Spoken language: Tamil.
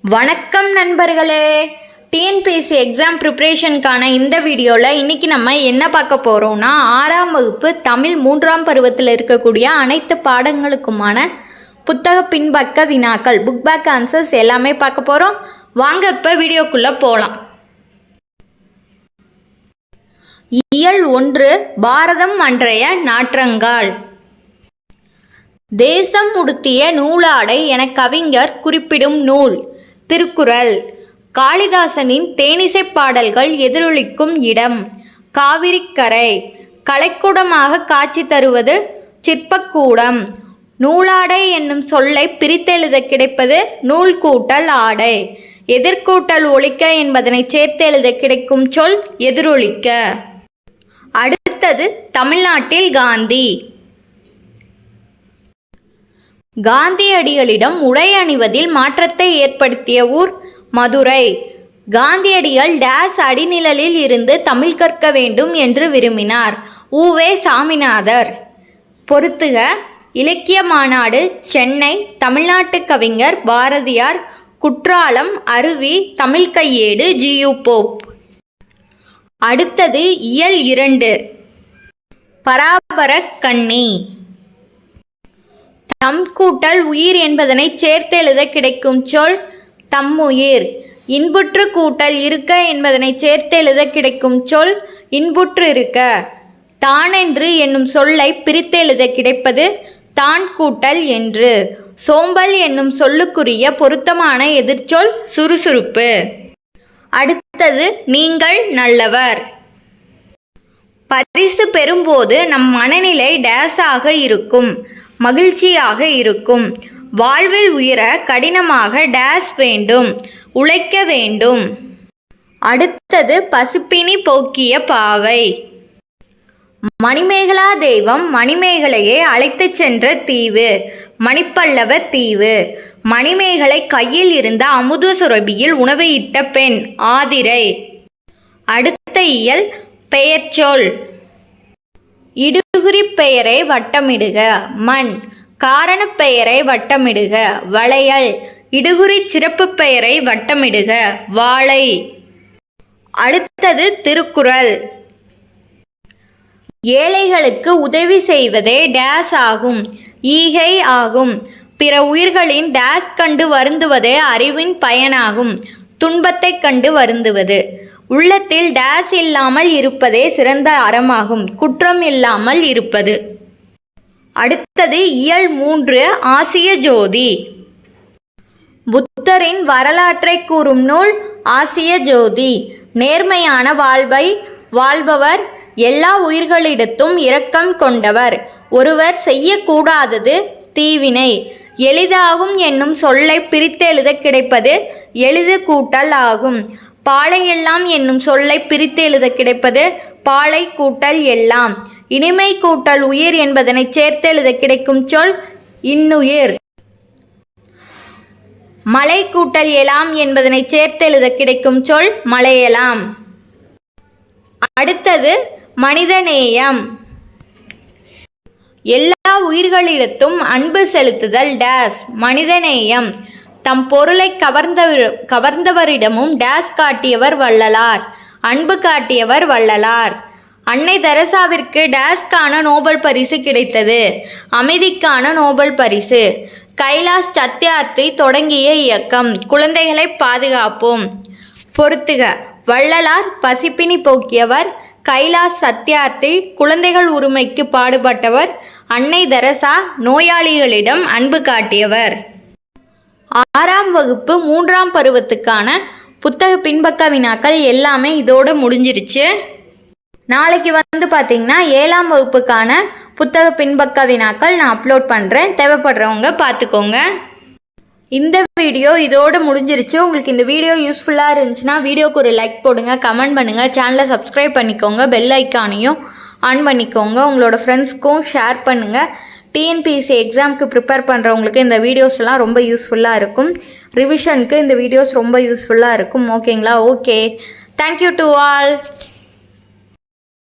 வணக்கம் நண்பர்களே, டிஎன்பிஎஸ்சி எக்ஸாம் ப்ரிப்ரேஷனுக்கான இந்த வீடியோவில் இன்றைக்கி நம்ம என்ன பார்க்க போகிறோம்னா 6ஆம் வகுப்பு தமிழ் 3ஆம் பருவத்தில் இருக்கக்கூடிய அனைத்து பாடங்களுக்குமான புத்தக பின்பக்க வினாக்கள் புக் பேக் ஆன்சர்ஸ் எல்லாமே பார்க்க போகிறோம். வாங்க இப்போ வீடியோக்குள்ளே போகலாம். இயல் 1 பாரதம் அன்றைய நாற்றங்கால். தேசம் உடுத்திய நூலாடை என கவிஞர் குறிப்பிடும் நூல் திருக்குறள். காளிதாசனின் தேனிசை பாடல்கள் எதிரொலிக்கும் இடம் காவிரிக்கரை. கலைக்கூடமாக காட்சி தருவது சிற்பக்கூடம். நூலாடை என்னும் சொல்லை பிரித்தெழுத கிடைப்பது நூல் கூட்டல் ஆடை. எதிர்கூட்டல் ஒலிக்க என்பதனை சேர்த்தெழுத கிடைக்கும் சொல் எதிரொலிக்க. அடுத்தது தமிழ்நாட்டில் காந்தி. காந்தியடிகளிடம் உடை அணிவதில் மாற்றத்தை ஏற்படுத்திய ஊர் மதுரை. காந்தியடிகள் டேஸ் அடிநிழலில் இருந்து தமிழ் கற்க வேண்டும் என்று விரும்பினார். உவே சாமிநாதர். பொறுத்துக. இலக்கிய மாநாடு சென்னை. தமிழ்நாட்டு கவிஞர் பாரதியார். குற்றாலம் அருவி. தமிழ் கையேடு ஜியு போப். அடுத்தது இயல் 2 பராபர கண்ணி. தம் கூட்டல் உயிர் என்பதனை சேர்த்தெழுத கிடைக்கும் சொல் தம்முயிர். இன்புற்று கூட்டல் இருக்க என்பதனை சேர்த்தெழுத கிடைக்கும் சொல் இன்புற்று இருக்க. தானென்று என்னும் சொல்லை பிரித்தெழுத கிடைப்பது தான் கூட்டல் என்று. சோம்பல் என்னும் சொல்லுக்குரிய பொருத்தமான எதிர்ச்சொல் சுறுசுறுப்பு. அடுத்தது நீங்கள் நல்லவர். பரிசு பெறும்போது நம் மனநிலை டேஸாக இருக்கும், மகிழ்ச்சியாக இருக்கும். வாழ்வில் உயர கடினமாக டேஸ் வேண்டும், உழைக்க வேண்டும். அடுத்தது பசுப்பினி போக்கிய பாவை. மணிமேகலா தெய்வம் மணிமேகலையை அழைத்து சென்ற தீவு மணிப்பல்லவ தீவு. மணிமேகலை கையில் இருந்த அமுத சுரபியில் உணவு இட்ட பெண் ஆதிரை. அடுத்த இயல் பெயர்ச்சொல். இடுகுறி பெயரை வட்டமிடுக மண். காரண பெயரை வட்டமிடுக வளையல். இடுகுறி சிறப்பு பெயரை வட்டமிடுக வாழை. அடுத்தது திருக்குறள். ஏழைகளுக்கு உதவி செய்வதே டேஸ் ஆகும், ஈகை ஆகும். பிற உயிர்களின் டேஸ் கண்டு வருந்துவதே அறிவின் பயனாகும், துன்பத்தை கண்டு வருந்துவது. உள்ளத்தில் டேஸ் இல்லாமல் இருப்பதே சிறந்த அறமாகும், குற்றம் இல்லாமல் இருப்பது. அடுத்தது இயல் 3 ஆசிய ஜோதி. புத்தரின் வரலாற்றை கூறும் நூல் ஆசிய ஜோதி. நேர்மையான வாழ்வை வாழ்பவர், எல்லா உயிர்களிடத்தும் இரக்கம் கொண்டவர். ஒருவர் செய்யக்கூடாதது தீவினை. எளிதாகும் என்னும் சொல்லை பிரித்தெழுத கிடைப்பது எளிது கூட்டல் ஆகும். பாலை எல்லாம் என்னும் சொல்லை பிரித்து எழுத கிடைப்பது பாலை கூட்டல் எல்லாம். இனிமை கூட்டல் உயிர் என்பதனை சேர்த்தெழுத கிடைக்கும் சொல் இன்னுயிர். மலை கூட்டல் எலாம் என்பதனை சேர்த்தெழுத கிடைக்கும் சொல் மலையலாம். அடுத்தது மனிதநேயம். எல்லா உயிர்களிடத்தும் அன்பு செலுத்துதல் டேஸ் மனிதநேயம். தம் பொருளை கவர்ந்தவரிடமும் டேஸ் காட்டியவர் வள்ளலார், அன்பு காட்டியவர் வள்ளலார். அன்னை தெரசாவிற்கு டேஸ்கான நோபல் பரிசு கிடைத்தது, அமைதிக்கான நோபல் பரிசு. கைலாஷ் சத்யார்த்தி தொடங்கிய இயக்கம் குழந்தைகளை பாதுகாப்போம். பொறுத்துக. வள்ளலார் பசிப்பினி போக்கியவர். கைலாஷ் சத்யார்த்தி குழந்தைகள் உரிமைக்கு பாடுபட்டவர். அன்னை தெரசா நோயாளிகளிடம் அன்பு காட்டியவர். 6ஆம் வகுப்பு 3ஆம் பருவத்துக்கான புத்தக பின்பக்க வினாக்கள் எல்லாமே இதோடு முடிஞ்சிருச்சு. நாளைக்கு பார்த்தீங்கன்னா 7ஆம் வகுப்புக்கான புத்தக பின்பக்க வினாக்கள் நான் அப்லோட் பண்ணுறேன். தேவைப்படுறவங்க பார்த்துக்கோங்க. இந்த வீடியோ இதோடு முடிஞ்சிருச்சு. உங்களுக்கு இந்த வீடியோ யூஸ்ஃபுல்லாக இருந்துச்சுன்னா வீடியோக்கு ஒரு லைக் போடுங்க, கமெண்ட் பண்ணுங்கள், சேனலை சப்ஸ்கிரைப் பண்ணிக்கோங்க, பெல் ஐக்கானையும் ஆன் பண்ணிக்கோங்க. உங்களோட ஃப்ரெண்ட்ஸ்க்கும் ஷேர் பண்ணுங்கள். டிஎன்பிஎஸ்சி எக்ஸாமுக்கு ப்ரிப்பேர் பண்ணுறவங்களுக்கு இந்த வீடியோஸ்லாம் ரொம்ப யூஸ்ஃபுல்லாக இருக்கும். ரிவிஷனுக்கு இந்த வீடியோஸ் ரொம்ப யூஸ்ஃபுல்லாக இருக்கும். ஓகேங்களா? Okay, thank you to all.